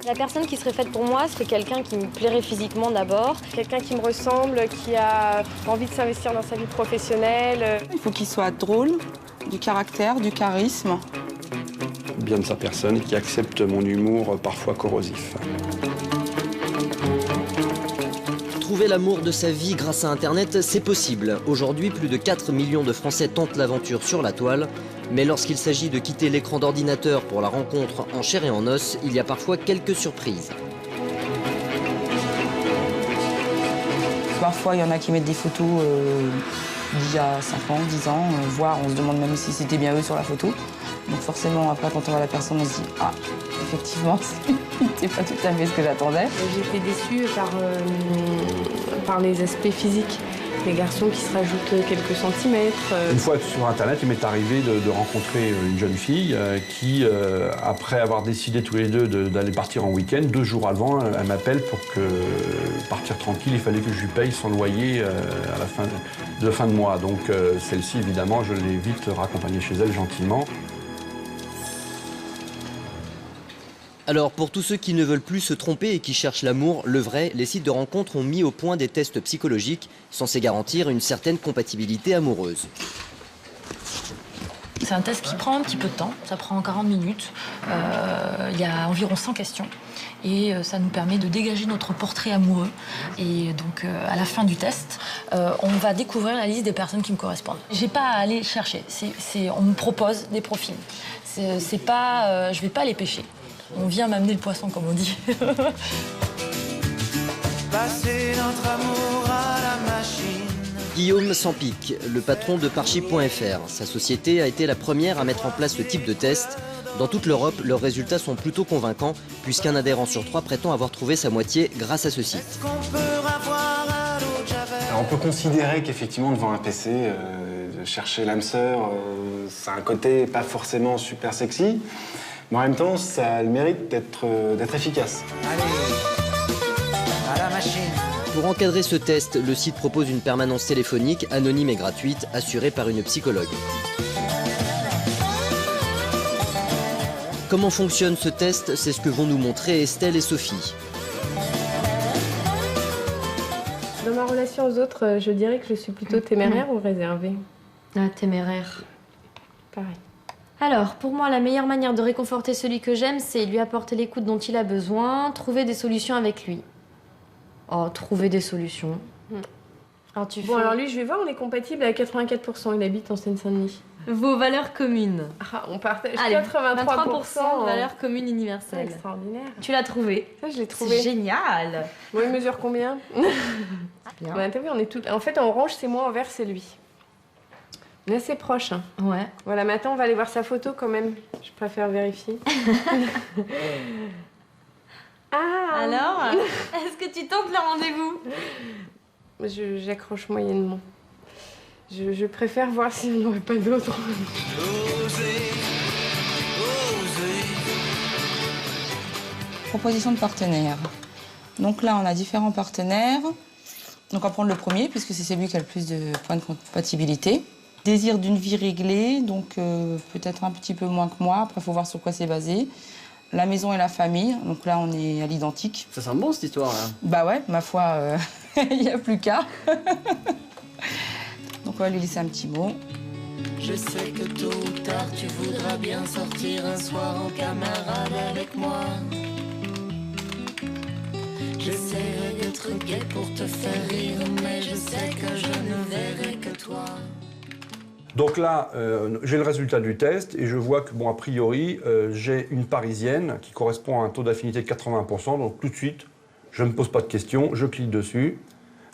La personne qui serait faite pour moi serait quelqu'un qui me plairait physiquement d'abord. Quelqu'un qui me ressemble, qui a envie de s'investir dans sa vie professionnelle. Il faut qu'il soit drôle, du caractère, du charisme. Bien de sa personne et qui accepte mon humour parfois corrosif. Trouver l'amour de sa vie grâce à Internet, c'est possible. Aujourd'hui, plus de 4 millions de Français tentent l'aventure sur la toile. Mais lorsqu'il s'agit de quitter l'écran d'ordinateur pour la rencontre en chair et en os, il y a parfois quelques surprises. Parfois, il y en a qui mettent des photos d'il y a 5 ans, 10 ans, voire on se demande même si c'était bien eux sur la photo. Donc forcément, après, quand on voit la personne, on se dit « Ah, effectivement, c'est pas tout à fait ce que j'attendais. » J'ai été déçue par les aspects physiques. Les garçons qui se rajoutent quelques centimètres. Une fois sur Internet, il m'est arrivé de rencontrer une jeune fille qui, après avoir décidé tous les deux d'aller partir en week-end, 2 jours avant, elle m'appelle pour que partir tranquille, il fallait que je lui paye son loyer à la fin de mois. Donc celle-ci, évidemment, je l'ai vite raccompagnée chez elle gentiment. Alors pour tous ceux qui ne veulent plus se tromper et qui cherchent l'amour, le vrai, les sites de rencontres ont mis au point des tests psychologiques censés garantir une certaine compatibilité amoureuse. C'est un test qui prend un petit peu de temps, ça prend 40 minutes, il y a environ 100 questions et ça nous permet de dégager notre portrait amoureux. Et donc à la fin du test, on va découvrir la liste des personnes qui me correspondent. J'ai pas à aller chercher, on me propose des profils, c'est pas, je vais pas les pêcher. On vient m'amener le poisson, comme on dit. Passer notre amour à la machine. Guillaume Sampic, le patron de Parchi.fr. Sa société a été la première à mettre en place ce type de test. Dans toute l'Europe, leurs résultats sont plutôt convaincants, puisqu'un adhérent sur 3 prétend avoir trouvé sa moitié grâce à ce site. Alors, on peut considérer qu'effectivement, devant un PC, de chercher l'âme sœur, ça a un côté pas forcément super sexy. Mais en même temps, ça a le mérite d'être efficace. Allez, à la machine. Pour encadrer ce test, le site propose une permanence téléphonique, anonyme et gratuite, assurée par une psychologue. Comment fonctionne ce test? C'est ce que vont nous montrer Estelle et Sophie. Dans ma relation aux autres, je dirais que je suis plutôt téméraire ou réservée. Ah, téméraire. Pareil. Alors, pour moi, la meilleure manière de réconforter celui que j'aime, c'est lui apporter l'écoute dont il a besoin, trouver des solutions avec lui. Oh, trouver des solutions. Alors, Alors lui, je vais voir, on est compatible à 84%. Il habite en Seine-Saint-Denis. Vos valeurs communes. Ah, on partage. Allez, 83% valeurs communes universelles. Extraordinaire. Tu l'as trouvé. Ça, je l'ai trouvé. C'est génial. Bon, il mesure combien? Bien. Ouais, t'as vu, on est tout... En fait, en orange, c'est moi, en vert, c'est lui. On est assez proches. Hein. Ouais. Voilà, maintenant, on va aller voir sa photo quand même. Je préfère vérifier. Ah. Alors, est-ce que tu tentes le rendez-vous? J'accroche moyennement. Je préfère voir si on n'aurait pas d'autres. Proposition de partenaire. Donc là, on a différents partenaires. Donc on va prendre le premier, puisque c'est celui qui a le plus de points de compatibilité. Désir d'une vie réglée, donc peut-être un petit peu moins que moi. Après, il faut voir sur quoi c'est basé. La maison et la famille, donc là, on est à l'identique. Ça sent bon, cette histoire-là. Bah ouais, ma foi, il n'y a plus qu'à. Donc on va lui laisser un petit mot. Je sais que tôt ou tard, tu voudras bien sortir un soir en camarade avec moi. J'essaierai d'être gai pour te faire rire, mais je sais que je ne verrai que toi. Donc là, j'ai le résultat du test et je vois que, bon, a priori, j'ai une Parisienne qui correspond à un taux d'affinité de 80%. Donc tout de suite, je ne me pose pas de questions, je clique dessus.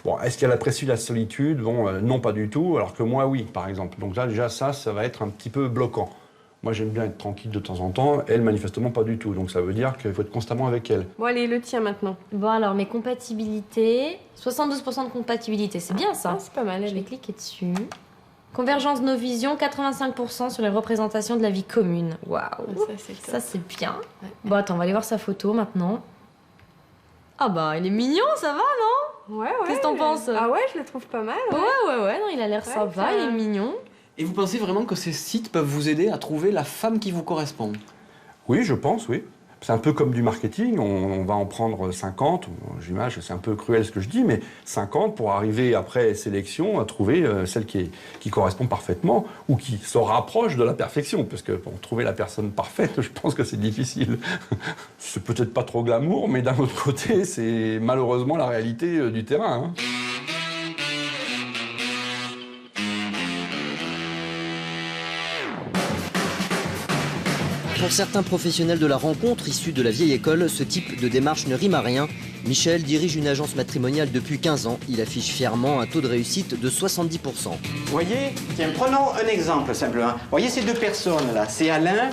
Bon, est-ce qu'elle apprécie la solitude? Bon, non, pas du tout, alors que moi, oui, par exemple. Donc là, déjà, ça va être un petit peu bloquant. Moi, j'aime bien être tranquille de temps en temps. Elle, manifestement, pas du tout. Donc ça veut dire qu'il faut être constamment avec elle. Bon, allez, le tien maintenant. Bon, alors, mes compatibilités... 72% de compatibilité, c'est bien ça. Ah, c'est pas mal, Je allez. vais cliquer dessus. Convergence de nos visions, 85% sur les représentations de la vie commune. Waouh, ça c'est bien. Ouais. Bon, attends, on va aller voir sa photo maintenant. Ah bah, il est mignon, ça va, non? Ouais. Qu'est-ce que t'en penses? Ah ouais, je le trouve pas mal. Ouais, non, il a l'air Ouais, sympa, ça- il est mignon. Et vous pensez vraiment que ces sites peuvent vous aider à trouver la femme qui vous correspond? Oui, je pense, oui. C'est un peu comme du marketing, on va en prendre 50, j'imagine, c'est un peu cruel ce que je dis, mais 50 pour arriver après sélection à trouver celle qui correspond parfaitement ou qui se rapproche de la perfection, parce que pour trouver la personne parfaite, je pense que c'est difficile. C'est peut-être pas trop glamour, mais d'un autre côté, c'est malheureusement la réalité du terrain. Hein. Pour certains professionnels de la rencontre issus de la vieille école, ce type de démarche ne rime à rien. Michel dirige une agence matrimoniale depuis 15 ans. Il affiche fièrement un taux de réussite de 70%. Vous voyez, tiens, prenons un exemple simplement. Vous voyez ces deux personnes là, c'est Alain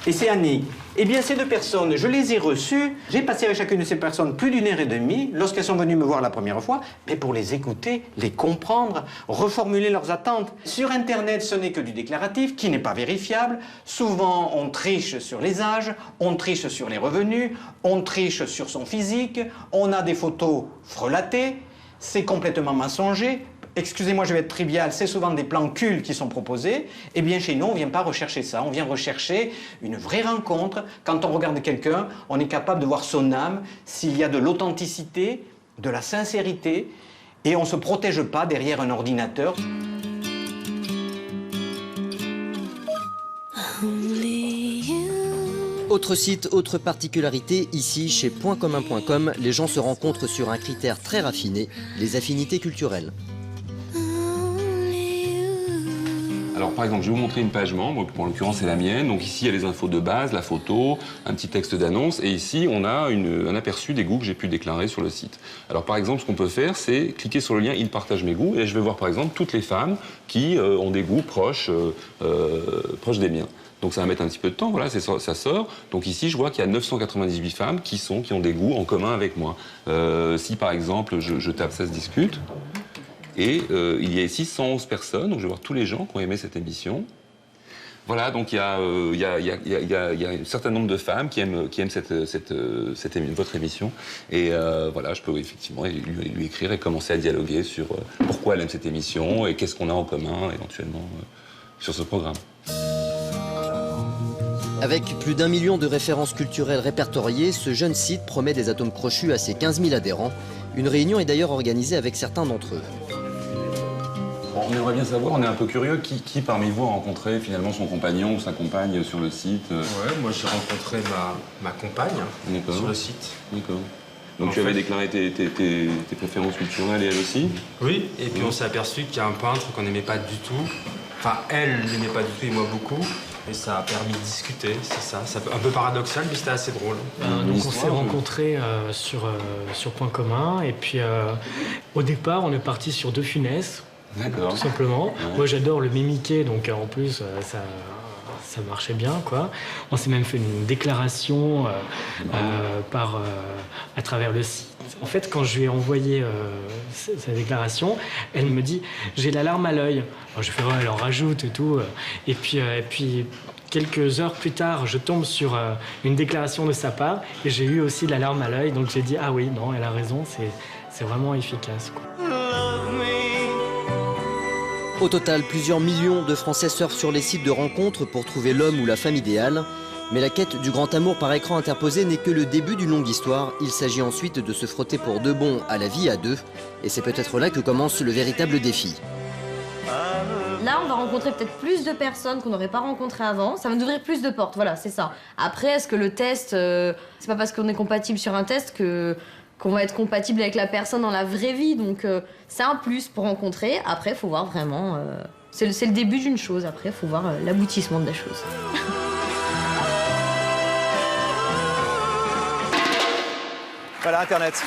et c'est Annie. Eh bien, ces deux personnes, je les ai reçues. J'ai passé avec chacune de ces personnes plus d'1 heure et demie lorsqu'elles sont venues me voir la première fois, mais pour les écouter, les comprendre, reformuler leurs attentes. Sur Internet, ce n'est que du déclaratif qui n'est pas vérifiable. Souvent, on triche sur les âges, on triche sur les revenus, on triche sur son physique, on a des photos frelatées, c'est complètement mensonger. Excusez-moi, je vais être trivial, c'est souvent des plans cul qui sont proposés. Eh bien, chez nous, on ne vient pas rechercher ça. On vient rechercher une vraie rencontre. Quand on regarde quelqu'un, on est capable de voir son âme, s'il y a de l'authenticité, de la sincérité, et on ne se protège pas derrière un ordinateur. Autre site, autre particularité, ici, chez pointcommun.com, les gens se rencontrent sur un critère très raffiné, les affinités culturelles. Alors par exemple, je vais vous montrer une page membre, en l'occurrence c'est la mienne. Donc ici il y a les infos de base, la photo, un petit texte d'annonce et ici on a un aperçu des goûts que j'ai pu déclarer sur le site. Alors par exemple ce qu'on peut faire c'est cliquer sur le lien « Il partage mes goûts » et je vais voir par exemple toutes les femmes qui ont des goûts proches des miens. Donc ça va mettre un petit peu de temps, voilà, ça sort. Donc ici, je vois qu'il y a 998 femmes qui ont des goûts en commun avec moi. Si par exemple, je tape « Ça se discute », et il y a ici 111 personnes, donc je vais voir tous les gens qui ont aimé cette émission. Voilà, donc il y a un certain nombre de femmes qui aiment votre émission. Et voilà, je peux effectivement lui écrire et commencer à dialoguer sur pourquoi elle aime cette émission et qu'est-ce qu'on a en commun éventuellement sur ce programme. Avec plus d'1 million de références culturelles répertoriées, ce jeune site promet des atomes crochus à ses 15 000 adhérents. Une réunion est d'ailleurs organisée avec certains d'entre eux. On aimerait bien savoir, on est un peu curieux, qui parmi vous a rencontré finalement son compagnon ou sa compagne sur le site? Ouais, moi j'ai rencontré ma compagne sur le site. D'accord. Donc tu avais déclaré tes préférences culturelles et elle aussi? Oui, et puis on s'est aperçu qu'il y a un peintre qu'on n'aimait pas du tout. Enfin, elle n'aimait pas du tout et moi beaucoup. Et ça a permis de discuter, c'est ça. C'est un peu paradoxal, mais c'était assez drôle. Donc on s'est rencontrés sur Point Commun. Et puis au départ, on est parti sur De Funès. D'accord. Tout simplement. Ouais. Moi j'adore le mimiquer, donc en plus ça marchait bien, quoi. On s'est même fait une déclaration à travers le site. En fait, quand je lui ai envoyé sa déclaration, elle me dit « j'ai la larme à l'œil ». Alors je fais « ouais, elle en rajoute et tout ». Et puis quelques heures plus tard, je tombe sur une déclaration de sa part et j'ai eu aussi la larme à l'œil. Donc j'ai dit « ah oui, non, elle a raison, c'est vraiment efficace, quoi ». Au total, plusieurs millions de Français surfent sur les sites de rencontres pour trouver l'homme ou la femme idéale. Mais la quête du grand amour par écran interposé n'est que le début d'une longue histoire. Il s'agit ensuite de se frotter pour de bon à la vie à deux. Et c'est peut-être là que commence le véritable défi. Là, on va rencontrer peut-être plus de personnes qu'on n'aurait pas rencontrées avant. Ça va nous ouvrir plus de portes, voilà, c'est ça. Après, est-ce que le test, c'est pas parce qu'on est compatible sur un test qu'on va être compatible avec la personne dans la vraie vie. Donc, c'est un plus pour rencontrer. Après, il faut voir vraiment... c'est le début d'une chose. Après, il faut voir l'aboutissement de la chose. Voilà, Internet.